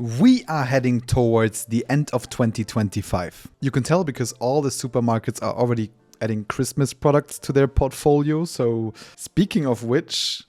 We are heading towards the end of 2025. You can tell because all the supermarkets are already adding Christmas products to their portfolio. So speaking of which...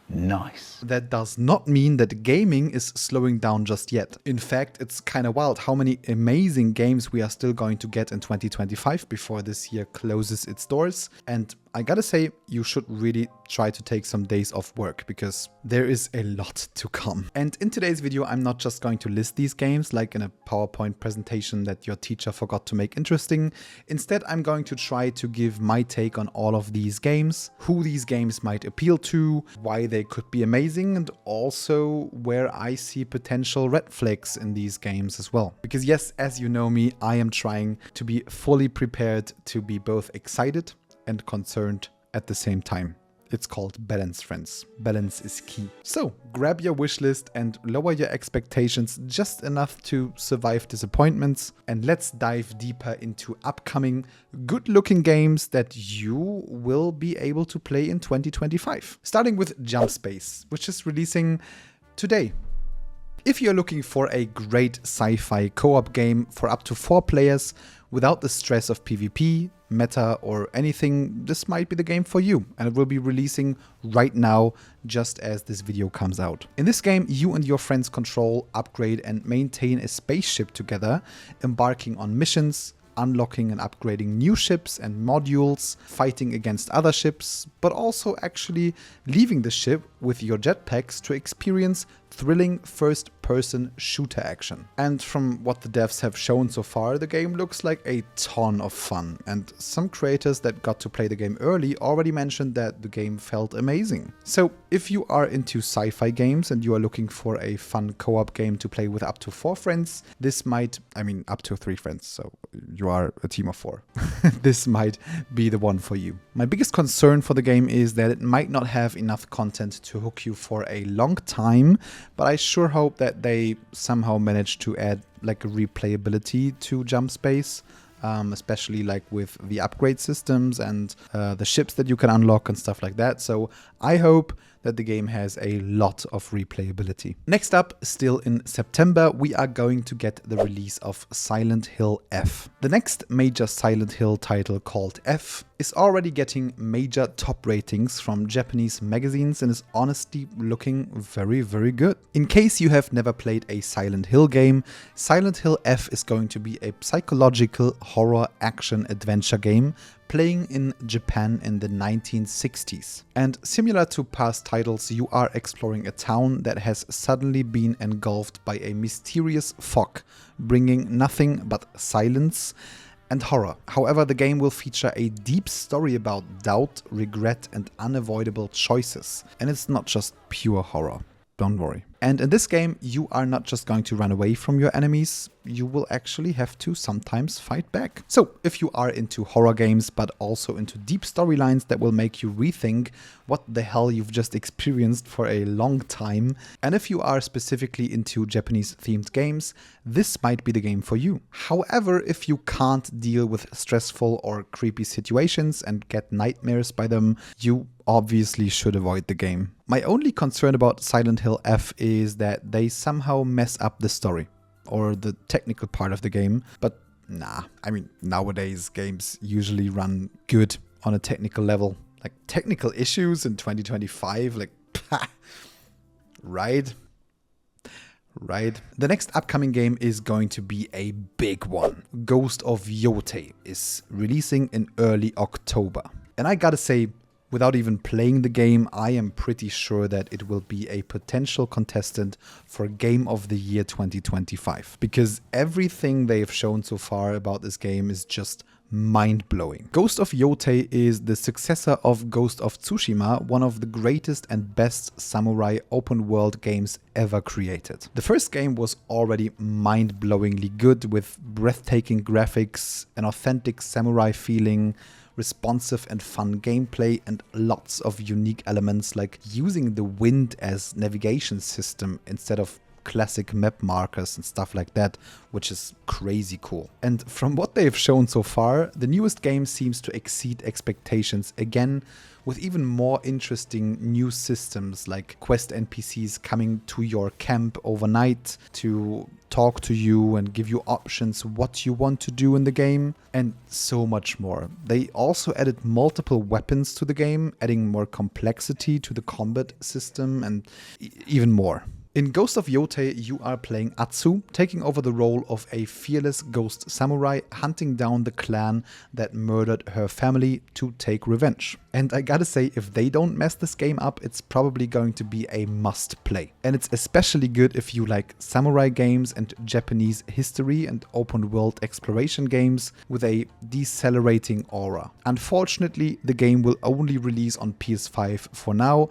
Nice. That does not mean that gaming is slowing down just yet. In fact, it's kind of wild how many amazing games we are still going to get in 2025 before this year closes its doors. And I gotta say, you should really try to take some days off work because there is a lot to come. And in today's video, I'm not just going to list these games like in a PowerPoint presentation that your teacher forgot to make interesting. Instead, I'm going to try to give my take on all of these games, who these games might appeal to, why they could be amazing, and also where I see potential red flags in these games as well. Because yes, as you know me, I am trying to be fully prepared to be both excited and concerned at the same time. It's called balance, friends. Balance is key. So grab your wish list and lower your expectations just enough to survive disappointments. And let's dive deeper into upcoming good-looking games that you will be able to play in 2025. Starting with Jump Space, which is releasing today. If you're looking for a great sci-fi co-op game for up to 4 players without the stress of PvP, meta or anything, this might be the game for you, and it will be releasing right now just as this video comes out. In this game, you and your friends control, upgrade and maintain a spaceship together, embarking on missions, unlocking and upgrading new ships and modules, fighting against other ships, but also actually leaving the ship with your jetpacks to experience thrilling first-person shooter action. And from what the devs have shown so far, the game looks like a ton of fun. And some creators that got to play the game early already mentioned that the game felt amazing. So if you are into sci-fi games and you are looking for a fun co-op game to play with up to 4 friends, this might, up to 3 friends, so you are a team of 4. This might be the one for you. My biggest concern for the game is that it might not have enough content to hook you for a long time, but I sure hope that they somehow manage to add like a replayability to Jump Space, especially like with the upgrade systems and the ships that you can unlock and stuff like that. So I hope that the game has a lot of replayability. Next up, still in September, we are going to get the release of Silent Hill F. The next major Silent Hill title, called F, is already getting major top ratings from Japanese magazines and is honestly looking very, very good. In case you have never played a Silent Hill game, Silent Hill F is going to be a psychological horror action adventure game playing in Japan in the 1960s. And similar to past titles, you are exploring a town that has suddenly been engulfed by a mysterious fog, bringing nothing but silence and horror. However, the game will feature a deep story about doubt, regret, and unavoidable choices. And it's not just pure horror. Don't worry. And in this game, you are not just going to run away from your enemies, you will actually have to sometimes fight back. So if you are into horror games, but also into deep storylines that will make you rethink what the hell you've just experienced for a long time, and if you are specifically into Japanese themed games, this might be the game for you. However, if you can't deal with stressful or creepy situations and get nightmares by them, you obviously should avoid the game. My only concern about Silent Hill F is that they somehow mess up the story or the technical part of the game, but nah, nowadays games usually run good on a technical level. Like technical issues in 2025, like, right? Right. The next upcoming game is going to be a big one. Ghost of Yotei is releasing in early October. And I gotta say, without even playing the game, I am pretty sure that it will be a potential contestant for Game of the Year 2025. Because everything they've shown so far about this game is just mind-blowing. Ghost of Yotei is the successor of Ghost of Tsushima, one of the greatest and best samurai open-world games ever created. The first game was already mind-blowingly good, with breathtaking graphics, an authentic samurai feeling, responsive and fun gameplay, and lots of unique elements like using the wind as navigation system instead of classic map markers and stuff like that, which is crazy cool. And from what they've shown so far, the newest game seems to exceed expectations again, with even more interesting new systems like quest NPCs coming to your camp overnight to talk to you and give you options what you want to do in the game, and so much more. They also added multiple weapons to the game, adding more complexity to the combat system and even more. In Ghost of Yotei, you are playing Atsu, taking over the role of a fearless ghost samurai, hunting down the clan that murdered her family to take revenge. And I gotta say, if they don't mess this game up, it's probably going to be a must play. And it's especially good if you like samurai games and Japanese history and open world exploration games with a decelerating aura. Unfortunately, the game will only release on PS5 for now,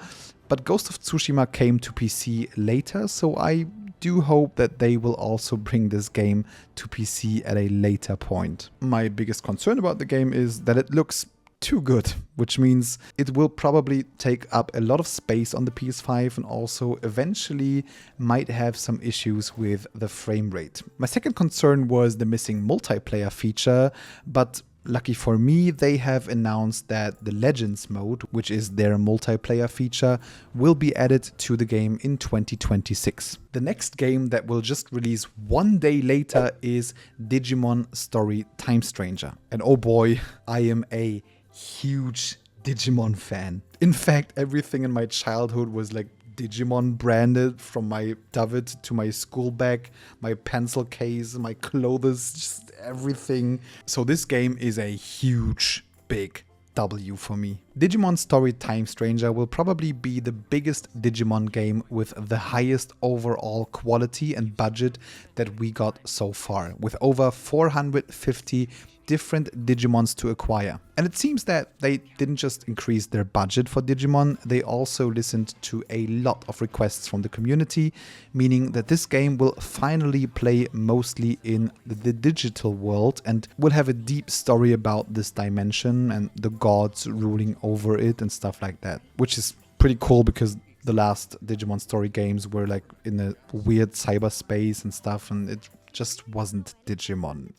but Ghost of Tsushima came to PC later, so I do hope that they will also bring this game to PC at a later point. My biggest concern about the game is that it looks too good, which means it will probably take up a lot of space on the PS5 and also eventually might have some issues with the frame rate. My second concern was the missing multiplayer feature, but lucky for me, they have announced that the Legends mode, which is their multiplayer feature, will be added to the game in 2026. The next game that will just release one day later is Digimon Story Time Stranger. And oh boy, I am a huge Digimon fan. In fact, everything in my childhood was like Digimon branded, from my David to my school bag, my pencil case, my clothes, just everything. So this game is a huge, big W for me. Digimon Story Time Stranger will probably be the biggest Digimon game with the highest overall quality and budget that we got so far, with over 450 different Digimons to acquire. And it seems that they didn't just increase their budget for Digimon, they also listened to a lot of requests from the community, meaning that this game will finally play mostly in the digital world and will have a deep story about this dimension and the gods ruling over it and stuff like that, which is pretty cool because the last Digimon story games were like in a weird cyberspace and stuff, and it just wasn't Digimon.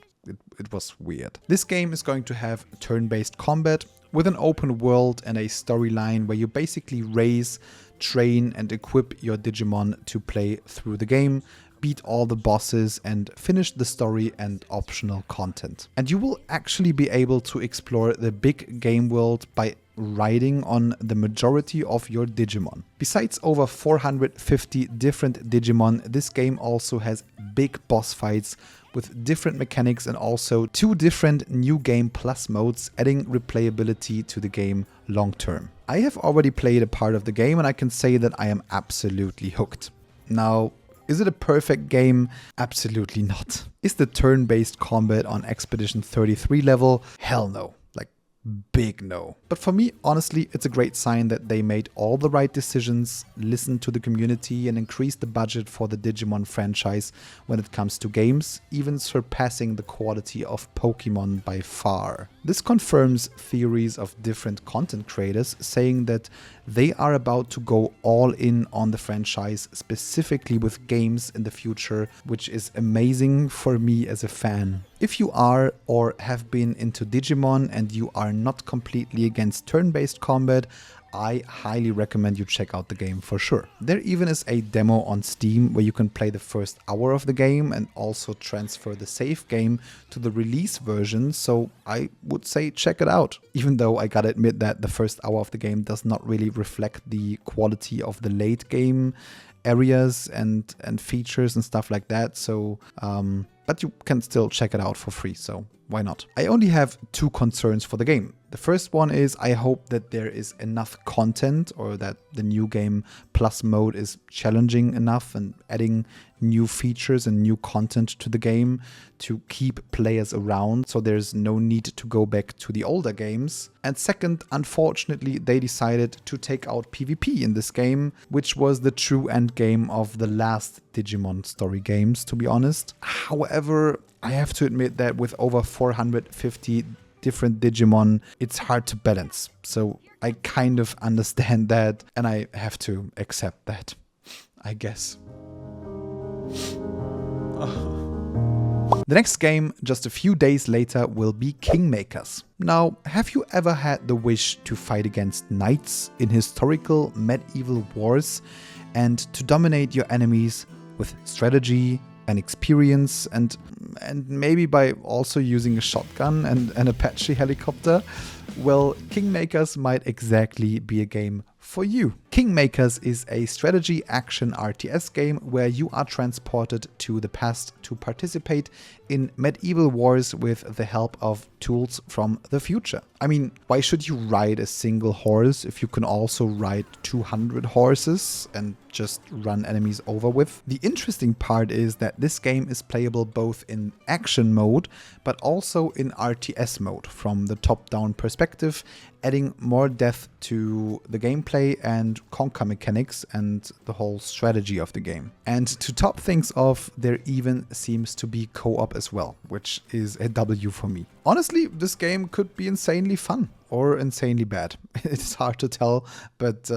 It was weird. This game is going to have turn-based combat with an open world and a storyline where you basically raise, train and equip your Digimon to play through the game, beat all the bosses and finish the story and optional content. And you will actually be able to explore the big game world by riding on the majority of your Digimon. Besides over 450 different Digimon, this game also has big boss fights with different mechanics and also 2 different new game plus modes, adding replayability to the game long term. I have already played a part of the game and I can say that I am absolutely hooked. Now, is it a perfect game? Absolutely not. Is the turn-based combat on Expedition 33 level? Hell no. Big no. But for me, honestly, it's a great sign that they made all the right decisions, listened to the community and increased the budget for the Digimon franchise when it comes to games, even surpassing the quality of Pokemon by far. This confirms theories of different content creators saying that they are about to go all in on the franchise, specifically with games in the future, which is amazing for me as a fan. If you are or have been into Digimon and you are not completely against turn-based combat, I highly recommend you check out the game for sure. There even is a demo on Steam where you can play the first hour of the game and also transfer the save game to the release version, so I would say check it out. Even though I gotta admit that the first hour of the game does not really reflect the quality of the late game areas and features and stuff like that, so but you can still check it out for free, so why not? I only have 2 concerns for the game. The first one is I hope that there is enough content, or that the new game plus mode is challenging enough and adding new features and new content to the game to keep players around, so there's no need to go back to the older games. And second, unfortunately, they decided to take out PvP in this game, which was the true end game of the last Digimon story games, to be honest. However, I have to admit that with over 450 different Digimon, it's hard to balance. So I kind of understand that and I have to accept that, I guess. The next game, just a few days later, will be Kingmakers. Now, have you ever had the wish to fight against knights in historical medieval wars and to dominate your enemies with strategy and experience and maybe by also using a shotgun and an Apache helicopter? Well, Kingmakers might exactly be a game for you. Kingmakers is a strategy action RTS game where you are transported to the past to participate in medieval wars with the help of tools from the future. I mean, why should you ride a single horse if you can also ride 200 horses and just run enemies over with? The interesting part is that this game is playable both in action mode but also in RTS mode from the top-down perspective, adding more depth to the gameplay and conquer mechanics and the whole strategy of the game. And to top things off, there even seems to be co-op as well, which is a W for me. Honestly, this game could be insanely fun or insanely bad. It's hard to tell, but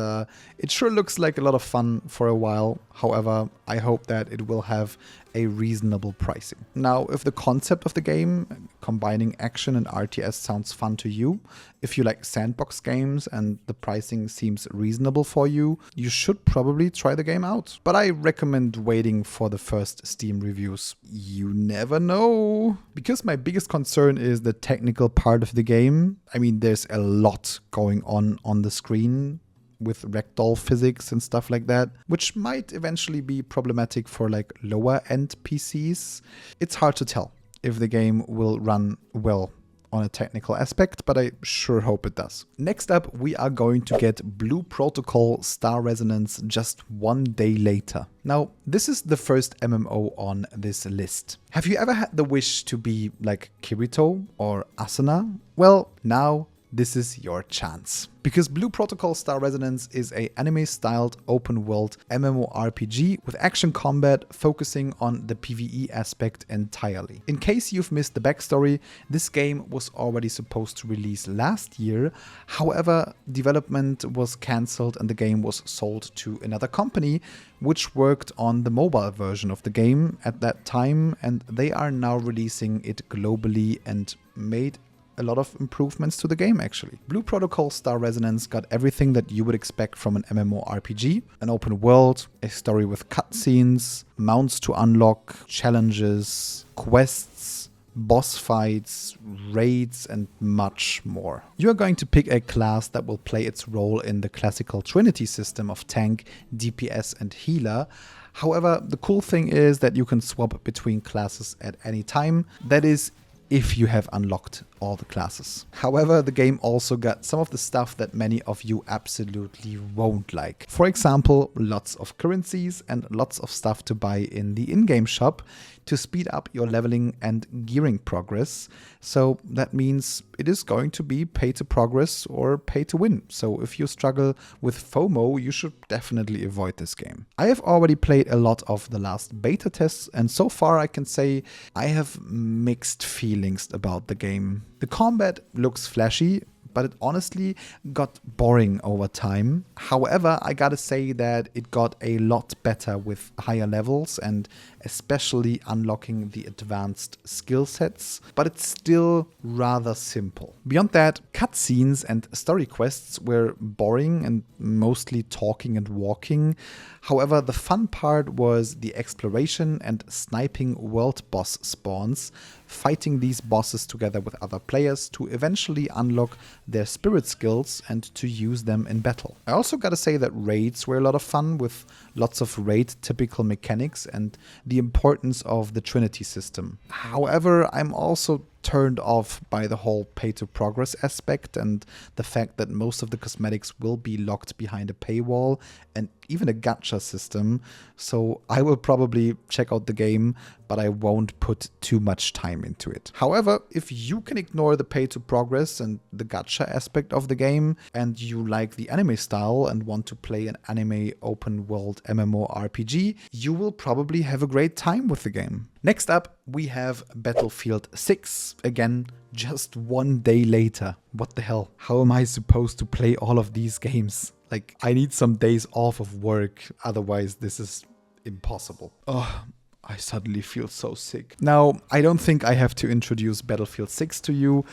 it sure looks like a lot of fun for a while. However, I hope that it will have a reasonable pricing. Now, if the concept of the game, combining action and RTS, sounds fun to you, if you like sandbox games and the pricing seems reasonable for you, you should probably try the game out. But I recommend waiting for the first Steam reviews. You never know. Because my biggest concern is the technical part of the game. I mean, there's a lot going on the screen with ragdoll physics and stuff like that, which might eventually be problematic for like lower end PCs. It's hard to tell if the game will run well on a technical aspect, but I sure hope it does. Next up, we are going to get Blue Protocol Star Resonance just one day later. Now, this is the first MMO on this list. Have you ever had the wish to be like Kirito or Asuna? Well, now this is your chance. Because Blue Protocol Star Resonance is a anime-styled open-world MMORPG with action combat focusing on the PvE aspect entirely. In case you've missed the backstory, this game was already supposed to release last year. However, development was cancelled and the game was sold to another company, which worked on the mobile version of the game at that time, and they are now releasing it globally and made a lot of improvements to the game actually. Blue Protocol Star Resonance got everything that you would expect from an MMORPG. An open world, a story with cutscenes, mounts to unlock, challenges, quests, boss fights, raids, and much more. You are going to pick a class that will play its role in the classical Trinity system of tank, DPS, and healer. However, the cool thing is that you can swap between classes at any time. That is, if you have unlocked all the classes. However, the game also got some of the stuff that many of you absolutely won't like. For example, lots of currencies and lots of stuff to buy in the in-game shop to speed up your leveling and gearing progress. So that means it is going to be pay to progress or pay to win. So if you struggle with FOMO, you should definitely avoid this game. I have already played a lot of the last beta tests, and so far I can say I have mixed feelings about the game. The combat looks flashy, but it honestly got boring over time. However, I gotta say that it got a lot better with higher levels and especially unlocking the advanced skill sets, but it's still rather simple. Beyond that, cutscenes and story quests were boring and mostly talking and walking. However, the fun part was the exploration and sniping world boss spawns, fighting these bosses together with other players to eventually unlock their spirit skills and to use them in battle. I also gotta say that raids were a lot of fun with lots of raid typical mechanics and the importance of the Trinity system. However, I'm also turned off by the whole pay to progress aspect and the fact that most of the cosmetics will be locked behind a paywall and even a gacha system. So I will probably check out the game, but I won't put too much time into it. However, if you can ignore the pay to progress and the gacha aspect of the game and you like the anime style and want to play an anime open world MMORPG, you will probably have a great time with the game. Next up, we have Battlefield 6. Again, just one day later. What the hell? How am I supposed to play all of these games? Like, I need some days off of work, otherwise this is impossible. Oh, I suddenly feel so sick. Now, I don't think I have to introduce Battlefield 6 to you,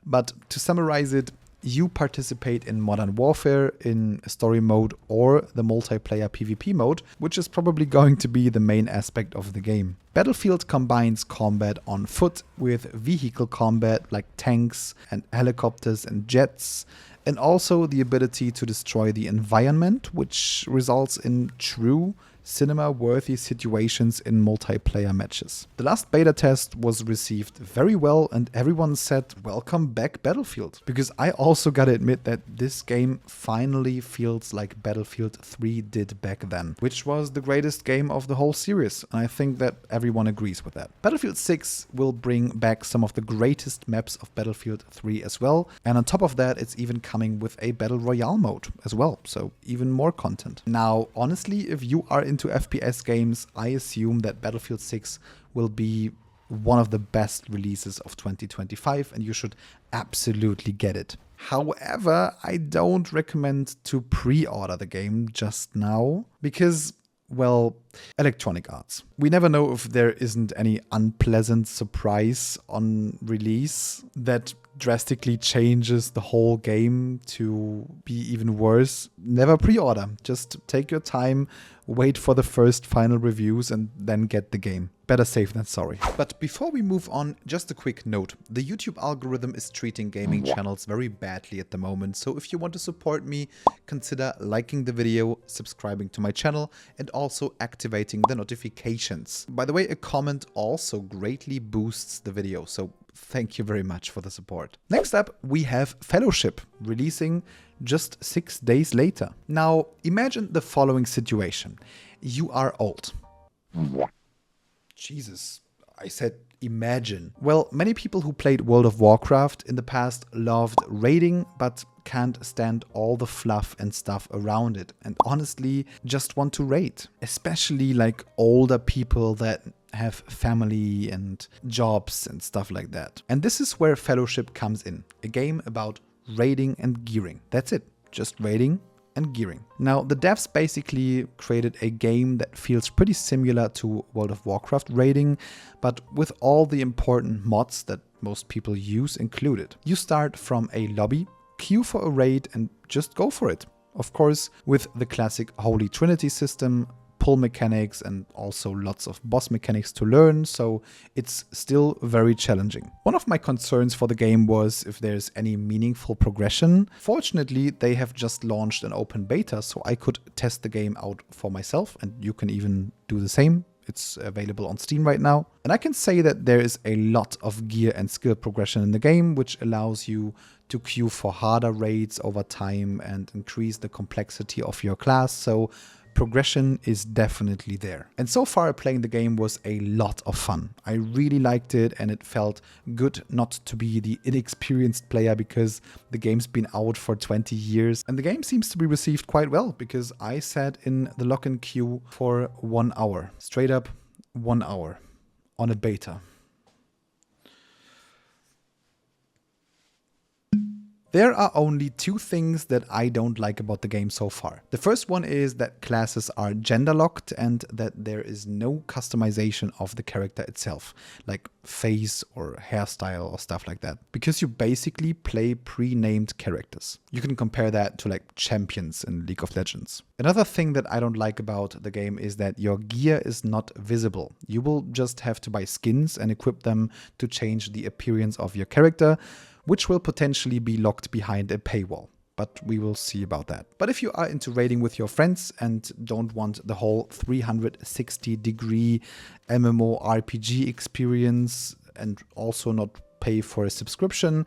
but to summarize it, you participate in Modern Warfare in story mode or the multiplayer PvP mode, which is probably going to be the main aspect of the game. Battlefield combines combat on foot with vehicle combat like tanks and helicopters and jets, and also the ability to destroy the environment, which results in true cinema-worthy situations in multiplayer matches. The last beta test was received very well and everyone said, welcome back Battlefield. Because I also gotta admit that this game finally feels like Battlefield 3 did back then, which was the greatest game of the whole series, and I think that everyone agrees with that. Battlefield 6 will bring back some of the greatest maps of Battlefield 3 as well, and on top of that it's even coming with a Battle Royale mode as well, so even more content. Now, honestly, if you are into FPS games, I assume that Battlefield 6 will be one of the best releases of 2025 and you should absolutely get it. However, I don't recommend to pre-order the game just now because, well, Electronic Arts. We never know if there isn't any unpleasant surprise on release that drastically changes the whole game to be even worse. Never pre-order. Just take your time, wait for the first final reviews and then get the game. Better safe than sorry. But before we move on, just a quick note. The YouTube algorithm is treating gaming channels very badly at the moment, so if you want to support me, consider liking the video, subscribing to my channel, and also activating the notifications. By the way, a comment also greatly boosts the video, so thank you very much for the support. Next up, we have Fellowship, releasing just 6 days later. Now, imagine the following situation. You are old. Jesus, I said imagine. Well, many people who played World of Warcraft in the past loved raiding, but can't stand all the fluff and stuff around it, and honestly just want to raid. Especially like older people that have family and jobs and stuff like that. And this is where Fellowship comes in. A game about raiding and gearing. That's it. Just raiding and gearing. Now, the devs basically created a game that feels pretty similar to World of Warcraft raiding, but with all the important mods that most people use included. You start from a lobby, queue for a raid, and just go for it. Of course, with the classic Holy Trinity system, pull mechanics, and also lots of boss mechanics to learn, so it's still very challenging. One of my concerns for the game was if there's any meaningful progression. Fortunately, they have just launched an open beta, so I could test the game out for myself, and you can even do the same. It's available on Steam right now. And I can say that there is a lot of gear and skill progression in the game, which allows you to queue for harder raids over time and increase the complexity of your class, so progression is definitely there. And so far playing the game was a lot of fun. I really liked it and it felt good not to be the inexperienced player because the game's been out for 20 years. And the game seems to be received quite well because I sat in the lock-in queue for 1 hour. Straight up 1 hour on a beta. There are only 2 things that I don't like about the game so far. The first one is that classes are gender locked and that there is no customization of the character itself, like face or hairstyle or stuff like that, because you basically play pre-named characters. You can compare that to like champions in League of Legends. Another thing that I don't like about the game is that your gear is not visible. You will just have to buy skins and equip them to change the appearance of your character, which will potentially be locked behind a paywall. But we will see about that. But if you are into raiding with your friends and don't want the whole 360-degree MMORPG experience and also not pay for a subscription,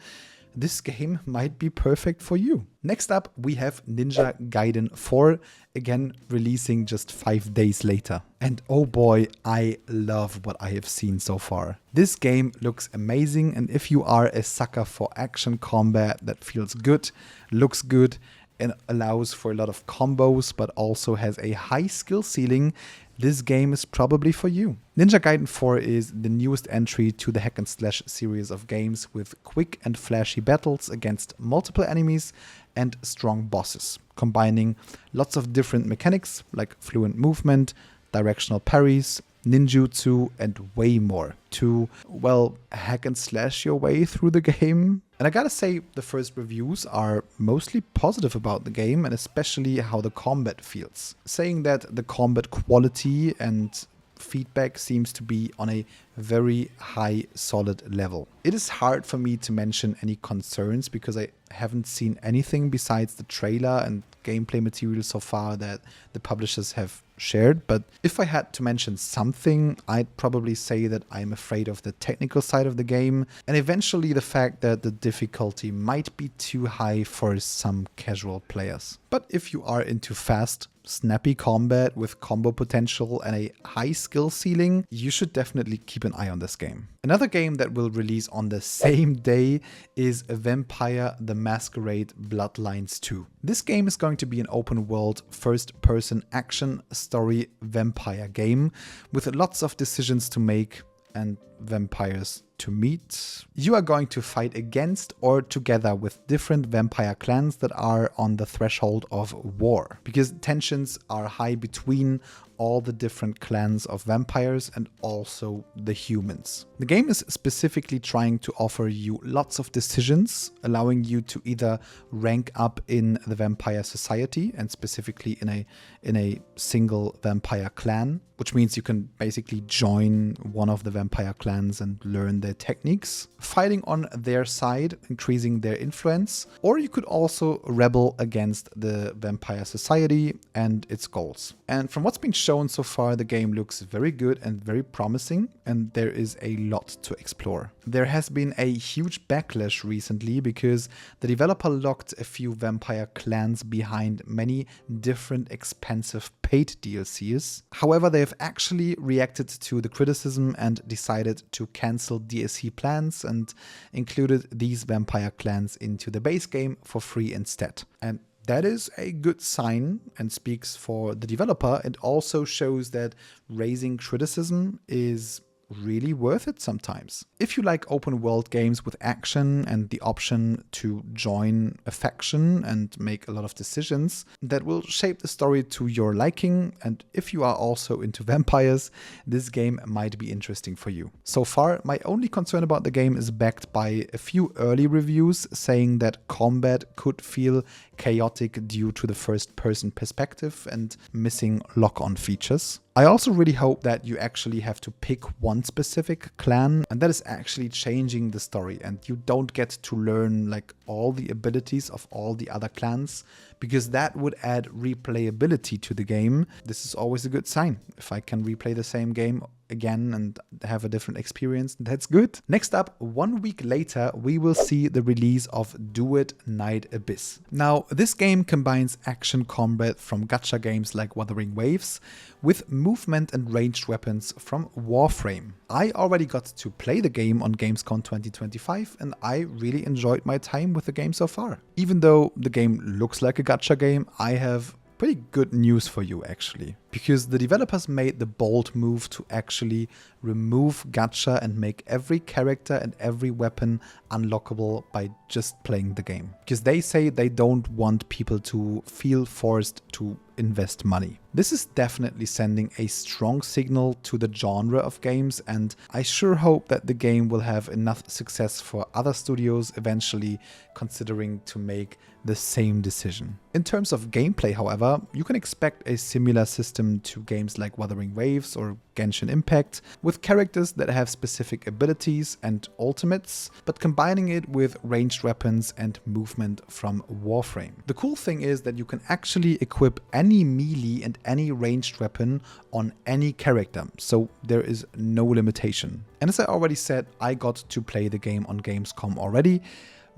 this game might be perfect for you. Next up, we have Ninja Gaiden 4, again releasing just 5 days later. And oh boy, I love what I have seen so far. This game looks amazing, and if you are a sucker for action combat that feels good, looks good, and allows for a lot of combos, but also has a high skill ceiling, this game is probably for you. Ninja Gaiden 4 is the newest entry to the hack and slash series of games with quick and flashy battles against multiple enemies and strong bosses, combining lots of different mechanics like fluent movement, directional parries, ninjutsu, and way more to, well, hack and slash your way through the game. And I gotta say, the first reviews are mostly positive about the game, and especially how the combat feels, saying that the combat quality and feedback seems to be on a very high, solid level. It is hard for me to mention any concerns because I haven't seen anything besides the trailer and gameplay material so far that the publishers have shared. But if I had to mention something, I'd probably say that I'm afraid of the technical side of the game and eventually the fact that the difficulty might be too high for some casual players. But if you are into fast, snappy combat with combo potential and a high skill ceiling, you should definitely keep an eye on this game. Another game that will release on the same day is Vampire the Masquerade Bloodlines 2. This game is going to be an open world first-person action story vampire game with lots of decisions to make and vampires to meet. You are going to fight against or together with different vampire clans that are on the threshold of war, because tensions are high between all the different clans of vampires and also the humans. The game is specifically trying to offer you lots of decisions, allowing you to either rank up in the vampire society and specifically in a single vampire clan, which means you can basically join one of the vampire clans and learn their techniques, fighting on their side, increasing their influence, or you could also rebel against the vampire society and its goals. And from what's been shown so far, the game looks very good and very promising, and there is a lot to explore. There has been a huge backlash recently because the developer locked a few vampire clans behind many different expensive paid DLCs. However, they have actually reacted to the criticism and decided to cancel DLC plans and included these vampire clans into the base game for free instead. And that is a good sign and speaks for the developer. It also shows that raising criticism is really worth it sometimes. If you like open world games with action and the option to join a faction and make a lot of decisions that will shape the story to your liking, and if you are also into vampires, this game might be interesting for you. So far, my only concern about the game is backed by a few early reviews saying that combat could feel chaotic due to the first-person perspective and missing lock-on features. I also really hope that you actually have to pick one specific clan, and that is actually changing the story, and you don't get to learn like all the abilities of all the other clans, because that would add replayability to the game. This is always a good sign. If I can replay the same game again and have a different experience, that's good. Next up, 1 week later, we will see the release of Duet Night Abyss. Now, this game combines action combat from gacha games like Wuthering Waves with movement and ranged weapons from Warframe. I already got to play the game on Gamescom 2025 and I really enjoyed my time with the game so far. Even though the game looks like a gacha game, I have pretty good news for you actually, because the developers made the bold move to actually remove gacha and make every character and every weapon unlockable by just playing the game. Because they say they don't want people to feel forced to invest money. This is definitely sending a strong signal to the genre of games, and I sure hope that the game will have enough success for other studios eventually considering to make the same decision. In terms of gameplay, however, you can expect a similar system to games like Wuthering Waves or Genshin Impact, with characters that have specific abilities and ultimates, but combining it with ranged weapons and movement from Warframe. The cool thing is that you can actually equip any melee and any ranged weapon on any character, so there is no limitation. And as I already said, I got to play the game on Gamescom already.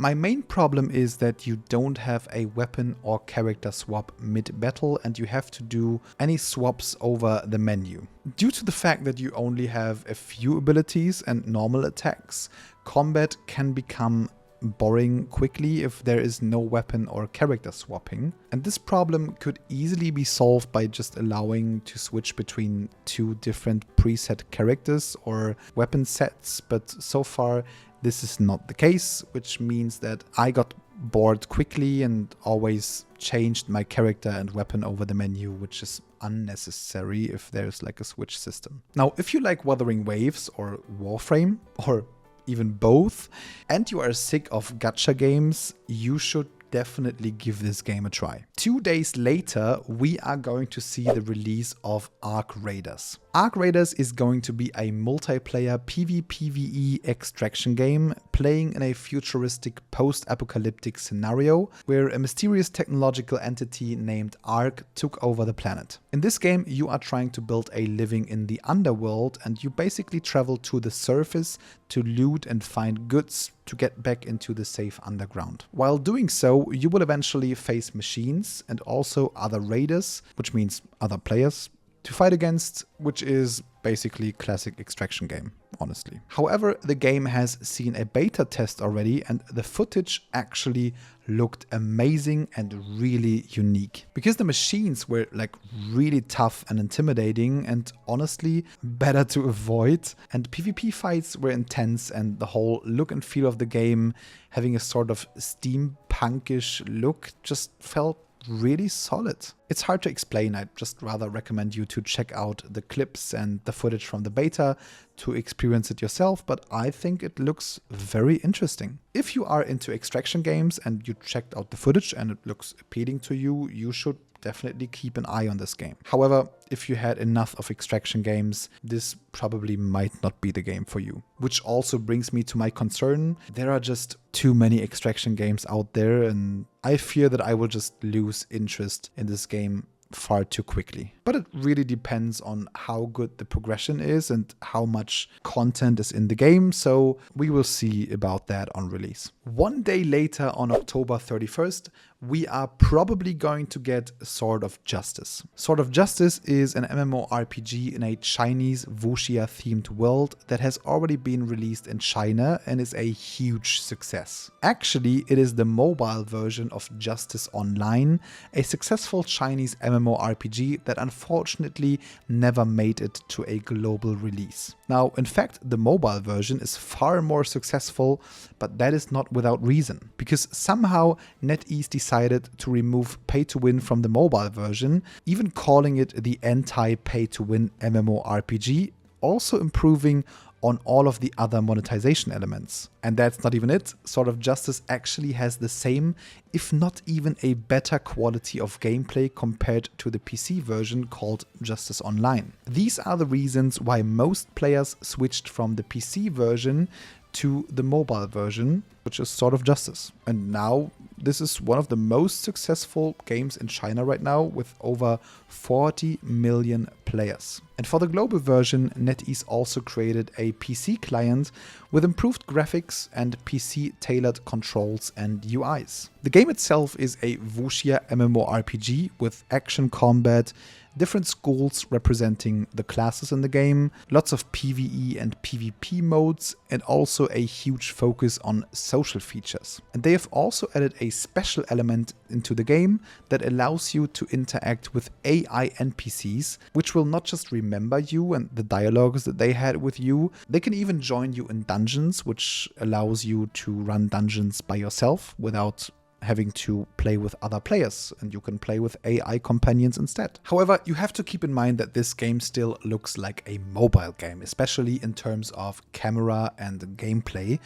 My main problem is that you don't have a weapon or character swap mid-battle, and you have to do any swaps over the menu. Due to the fact that you only have a few abilities and normal attacks, combat can become boring quickly if there is no weapon or character swapping. And this problem could easily be solved by just allowing to switch between two different preset characters or weapon sets, but so far this is not the case, which means that I got bored quickly and always changed my character and weapon over the menu, which is unnecessary if there's like a Switch system. Now, if you like Wuthering Waves or Warframe, or even both, and you are sick of gacha games, you should definitely give this game a try. 2 days later, we are going to see the release of Arc Raiders. Arc Raiders is going to be a multiplayer PvPvE extraction game playing in a futuristic post-apocalyptic scenario where a mysterious technological entity named Arc took over the planet. In this game, you are trying to build a living in the underworld, and you basically travel to the surface to loot and find goods to get back into the safe underground. While doing so, you will eventually face machines and also other raiders, which means other players, to fight against, which is basically classic extraction game, honestly. However, the game has seen a beta test already, and the footage actually looked amazing and really unique. Because the machines were like really tough and intimidating and honestly better to avoid, and PvP fights were intense, and the whole look and feel of the game, having a sort of steampunkish look, just felt really solid. It's hard to explain. I'd just rather recommend you to check out the clips and the footage from the beta to experience it yourself, but I think it looks very interesting. If you are into extraction games and you checked out the footage and it looks appealing to you, you should definitely keep an eye on this game. However, if you had enough of extraction games, this probably might not be the game for you. Which also brings me to my concern. There are just too many extraction games out there, and I fear that I will just lose interest in this game far too quickly. But it really depends on how good the progression is and how much content is in the game, so we will see about that on release. 1 day later, on October 31st, we are probably going to get Sword of Justice. Sword of Justice is an MMORPG in a Chinese wuxia themed world that has already been released in China and is a huge success. Actually, it is the mobile version of Justice Online, a successful Chinese MMORPG that unfortunately never made it to a global release. Now, in fact, the mobile version is far more successful, but that is not without reason, because somehow NetEase decided to remove pay-to-win from the mobile version, even calling it the anti-pay-to-win MMORPG, also improving on all of the other monetization elements. And that's not even it. Sword of Justice actually has the same, if not even a better quality of gameplay compared to the PC version called Justice Online. These are the reasons why most players switched from the PC version to the mobile version, which is Sword of Justice. And now this is one of the most successful games in China right now, with over 40 million players. And for the global version, NetEase also created a PC client with improved graphics and PC-tailored controls and UIs. The game itself is a wuxia MMORPG with action combat, different schools representing the classes in the game, lots of PvE and PvP modes, and also a huge focus on social features. And they have also added a special element into the game that allows you to interact with AI NPCs, which will not just remember you and the dialogues that they had with you, they can even join you in dungeons, which allows you to run dungeons by yourself without having to play with other players, and you can play with AI companions instead. However, you have to keep in mind that this game still looks like a mobile game, especially in terms of camera and gameplay.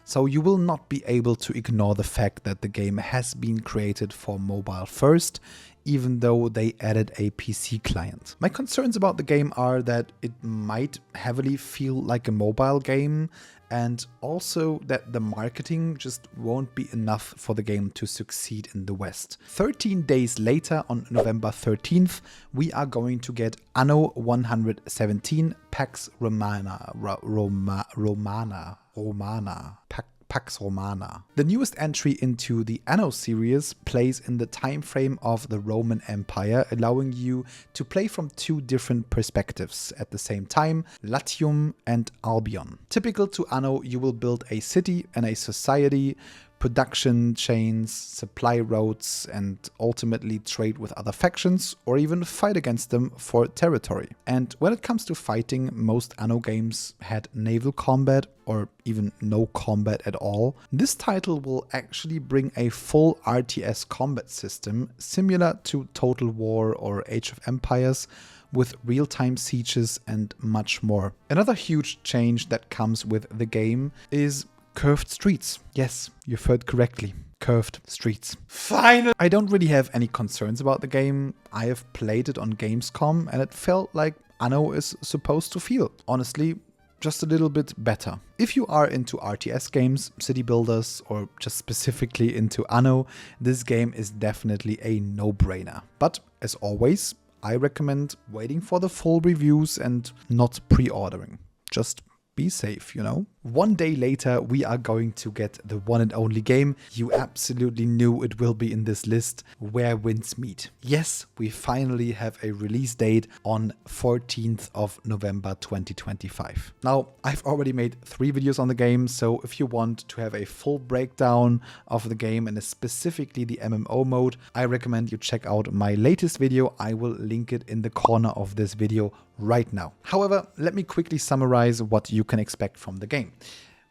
So you will not be able to ignore the fact that the game has been created for mobile first, even though they added a PC client. My concerns about the game are that it might heavily feel like a mobile game, and also that the marketing just won't be enough for the game to succeed in the West. 13 days later, on November 13th, we are going to get Anno 117 Pax Romana. Pax Romana. The newest entry into the Anno series plays in the time frame of the Roman Empire, allowing you to play from two different perspectives at the same time, Latium and Albion. Typical to Anno, you will build a city and a society, production chains, supply routes, and ultimately trade with other factions or even fight against them for territory. And when it comes to fighting, most Anno games had naval combat or even no combat at all. This title will actually bring a full RTS combat system similar to Total War or Age of Empires, with real-time sieges and much more. Another huge change that comes with the game is curved streets. Yes, you've heard correctly. Curved streets. Finally! I don't really have any concerns about the game. I have played it on Gamescom and it felt like Anno is supposed to feel. Honestly, just a little bit better. If you are into RTS games, city builders, or just specifically into Anno, this game is definitely a no-brainer. But as always, I recommend waiting for the full reviews and not pre-ordering. Just be safe, you know? One day later, we are going to get the one and only game you absolutely knew it will be in this list, Where Winds Meet. Yes, we finally have a release date on 14th of November 2025. Now, I've already made 3 videos on the game, so if you want to have a full breakdown of the game and specifically the MMO mode, I recommend you check out my latest video. I will link it in the corner of this video right now. However, let me quickly summarize what you can expect from the game.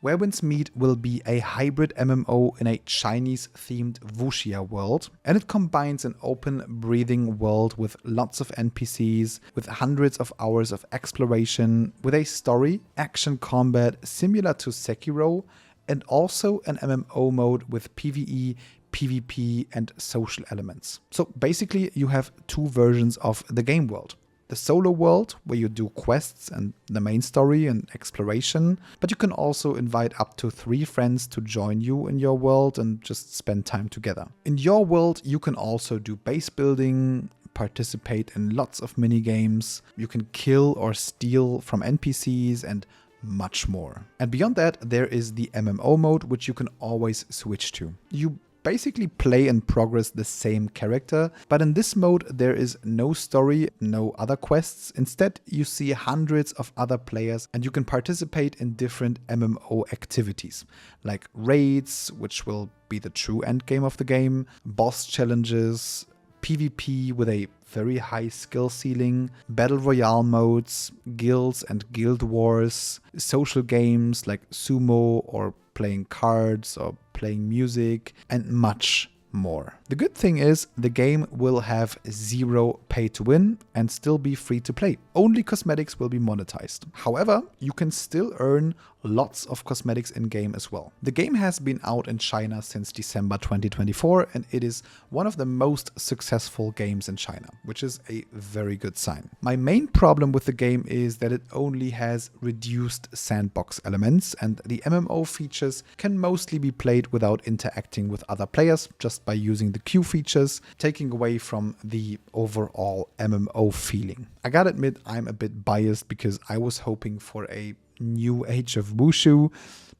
Where Winds Meet will be a hybrid MMO in a Chinese-themed wuxia world, and it combines an open, breathing world with lots of NPCs, with hundreds of hours of exploration, with a story, action combat similar to Sekiro, and also an MMO mode with PvE, PvP, and social elements. So basically, you have 2 versions of the game world. The solo world, where you do quests and the main story and exploration, but you can also invite up to 3 friends to join you in your world and just spend time together. In your world, you can also do base building, participate in lots of mini games, you can kill or steal from NPCs, and much more. And beyond that, there is the MMO mode, which you can always switch to. You basically play and progress the same character, but in this mode there is no story, no other quests. Instead, you see hundreds of other players and you can participate in different MMO activities, like raids, which will be the true endgame of the game, boss challenges, PvP with a very high skill ceiling, battle royale modes, guilds and guild wars, social games like sumo or playing cards or playing music, and much more. The good thing is the game will have 0 pay to win and still be free to play. Only cosmetics will be monetized. However, you can still earn lots of cosmetics in game as well. The game has been out in China since December 2024 and it is one of the most successful games in China, which is a very good sign. My main problem with the game is that it only has reduced sandbox elements and the MMO features can mostly be played without interacting with other players, just by using the queue features, taking away from the overall MMO feeling. I gotta admit, I'm a bit biased because I was hoping for a new Age of Wushu,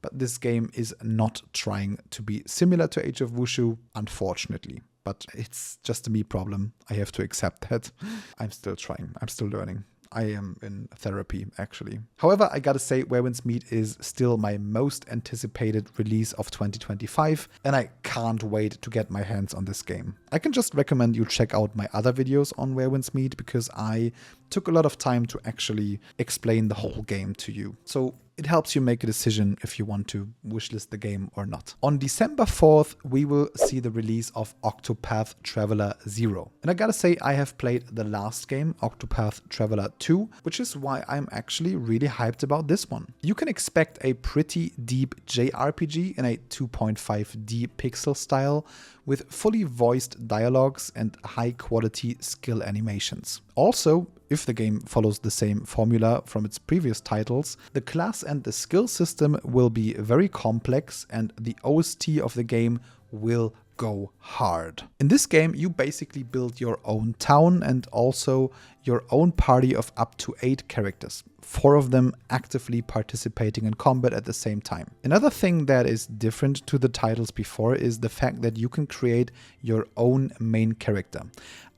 but this game is not trying to be similar to Age of Wushu, unfortunately. But it's just a me problem. I have to accept that. I'm still trying. I'm still learning. I am in therapy, actually. However, I gotta say, Where Winds Meet is still my most anticipated release of 2025, and I can't wait to get my hands on this game. I can just recommend you check out my other videos on Where Winds Meet, because I took a lot of time to actually explain the whole game to you. So it helps you make a decision if you want to wishlist the game or not. On December 4th, we will see the release of Octopath Traveler 0. And I gotta say, I have played the last game, Octopath Traveler 2, which is why I'm actually really hyped about this one. You can expect a pretty deep JRPG in a 2.5D pixel style with fully voiced dialogues and high quality skill animations. Also, if the game follows the same formula from its previous titles, the class and the skill system will be very complex and the OST of the game will go hard. In this game, you basically build your own town and also your own party of up to 8 characters, 4 of them actively participating in combat at the same time. Another thing that is different to the titles before is the fact that you can create your own main character.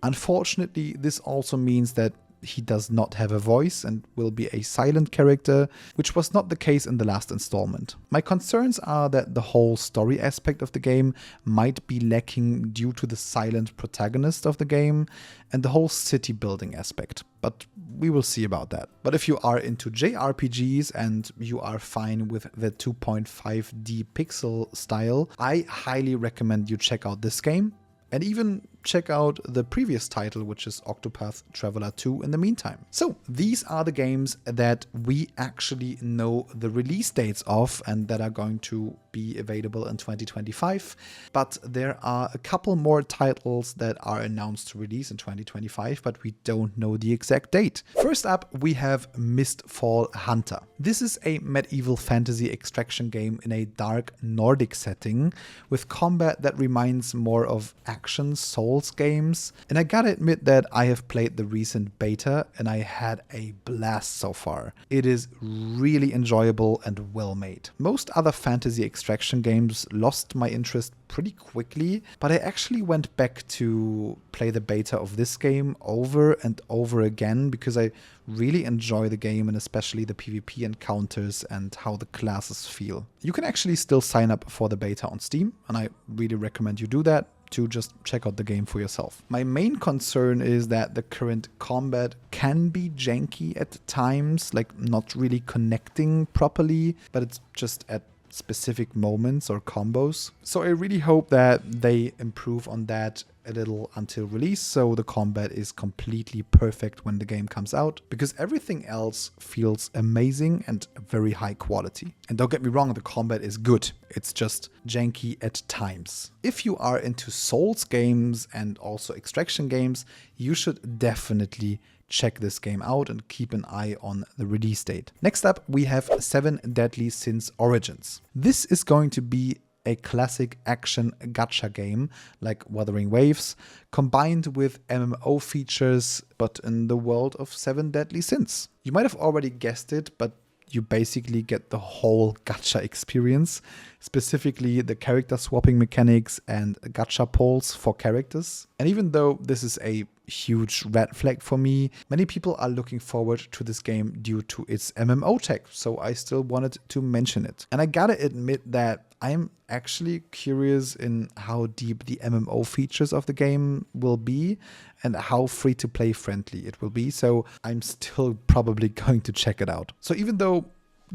Unfortunately, this also means that he does not have a voice and will be a silent character, which was not the case in the last installment. My concerns are that the whole story aspect of the game might be lacking due to the silent protagonist of the game and the whole city building aspect, but we will see about that. But if you are into JRPGs and you are fine with the 2.5D pixel style, I highly recommend you check out this game. And even check out the previous title, which is Octopath Traveler 2 in the meantime. So these are the games that we actually know the release dates of and that are going to be available in 2025. But there are a couple more titles that are announced to release in 2025, but we don't know the exact date. First up, we have Mistfall Hunter. This is a medieval fantasy extraction game in a dark Nordic setting with combat that reminds more of action Souls games. And I gotta admit that I have played the recent beta and I had a blast so far. It is really enjoyable and well made. Most other fantasy extraction games lost my interest pretty quickly, but I actually went back to play the beta of this game over and over again because I really enjoy the game and especially the PvP encounters and how the classes feel. You can actually still sign up for the beta on Steam, and I really recommend you do that to just check out the game for yourself. My main concern is that the current combat can be janky at times, like not really connecting properly, but it's just at specific moments or combos. So I really hope that they improve on that a little until release, so the combat is completely perfect when the game comes out, because everything else feels amazing and very high quality. And don't get me wrong, the combat is good, it's just janky at times. If you are into Souls games and also extraction games, you should definitely check this game out and keep an eye on the release date. Next up, we have 7 Deadly Sins Origins. This is going to be a classic action gacha game like Wuthering Waves, combined with MMO features, but in the world of 7 Deadly Sins. You might have already guessed it, but you basically get the whole gacha experience, specifically the character swapping mechanics and gacha polls for characters. And even though this is a huge red flag for me, many people are looking forward to this game due to its MMO tag, so I still wanted to mention it. And I gotta admit that I'm actually curious in how deep the MMO features of the game will be and how free-to-play friendly it will be, so I'm still probably going to check it out. So even though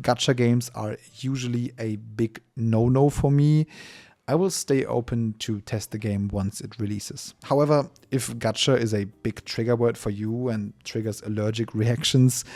gacha games are usually a big no-no for me, I will stay open to test the game once it releases. However, if gacha is a big trigger word for you and triggers allergic reactions,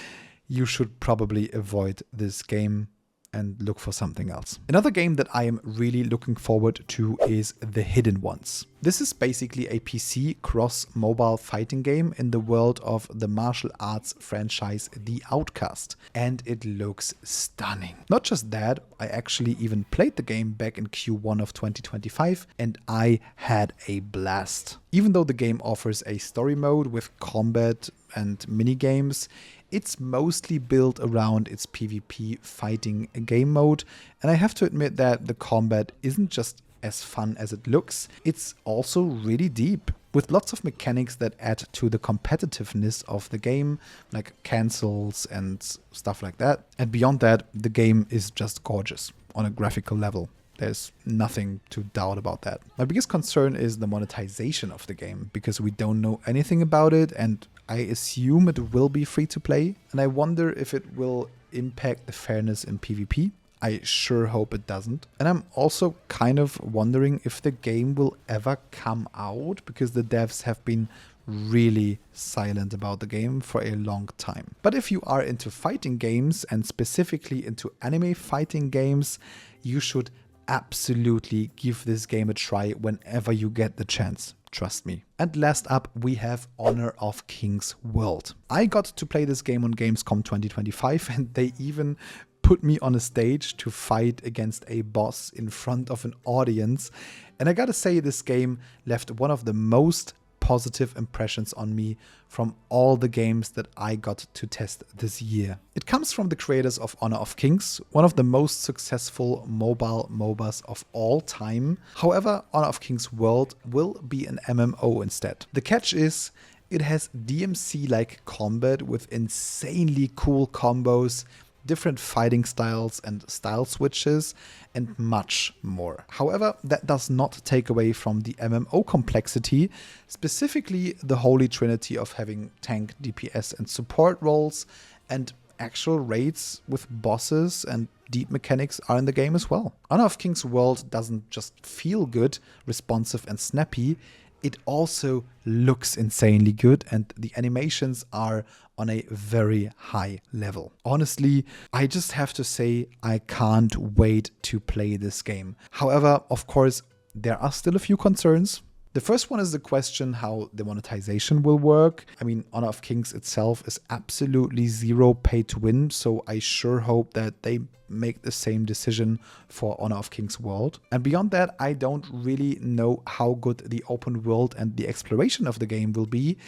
you should probably avoid this game and look for something else. Another game that I am really looking forward to is The Hidden Ones. This is basically a PC cross-mobile fighting game in the world of the martial arts franchise The Outcast, and it looks stunning. Not just that, I actually even played the game back in Q1 of 2025 and I had a blast. Even though the game offers a story mode with combat and minigames, it's mostly built around its PvP fighting game mode, and I have to admit that the combat isn't just as fun as it looks, it's also really deep, with lots of mechanics that add to the competitiveness of the game, like cancels and stuff like that. And beyond that, the game is just gorgeous on a graphical level. There's nothing to doubt about that. My biggest concern is the monetization of the game, because we don't know anything about it, and I assume it will be free to play, and I wonder if it will impact the fairness in PvP. I sure hope it doesn't. And I'm also kind of wondering if the game will ever come out, because the devs have been really silent about the game for a long time. But if you are into fighting games, and specifically into anime fighting games, you should absolutely give this game a try whenever you get the chance. Trust me. And last up, we have Honor of Kings World. I got to play this game on Gamescom 2025, and they even put me on a stage to fight against a boss in front of an audience. And I gotta say, this game left one of the most positive impressions on me from all the games that I got to test this year. It comes from the creators of Honor of Kings, one of the most successful mobile MOBAs of all time. However, Honor of Kings World will be an MMO instead. The catch is, It has DMC-like combat with insanely cool combos, different fighting styles and style switches, and much more. However, that does not take away from the MMO complexity, specifically the holy trinity of having tank, DPS, and support roles, and actual raids with bosses and deep mechanics are in the game as well. Honor of Kings world doesn't just feel good, responsive, and snappy, it also looks insanely good, and the animations are on a very high level. Honestly, I just have to say I can't wait to play this game. However, of course, there are still a few concerns. The first one is the question how the monetization will work. I mean, Honor of Kings itself is absolutely zero pay to win, so I sure hope that they make the same decision for Honor of Kings World. And beyond that, I don't really know how good the open world and the exploration of the game will be.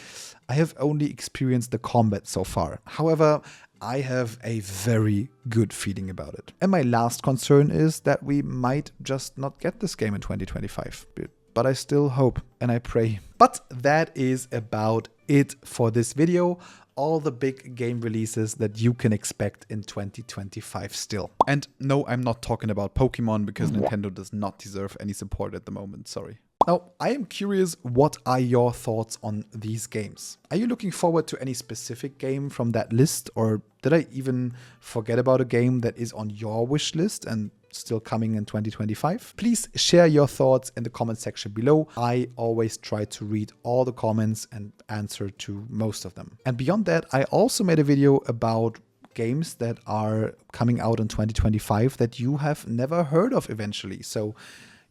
I have only experienced the combat so far. However, I have a very good feeling about it. And my last concern is that we might just not get this game in 2025. But I still hope and I pray. But that is about it for this video. All the big game releases that you can expect in 2025 still. And no, I'm not talking about Pokemon because Nintendo does not deserve any support at the moment, sorry. Now, I am curious, what are your thoughts on these games? Are you looking forward to any specific game from that list? Or did I even forget about a game that is on your wish list and still coming in 2025? Please share your thoughts in the comment section below. I always try to read all the comments and answer to most of them. And beyond that, I also made a video about games that are coming out in 2025 that you have never heard of eventually. So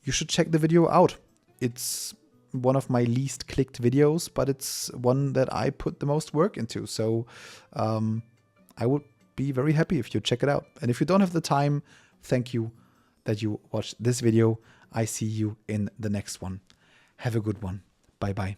you should check the video out. It's one of my least clicked videos, but it's one that I put the most work into. So I would be very happy if you check it out. And if you don't have the time, thank you that you watched this video. I see you in the next one. Have a good one. Bye bye.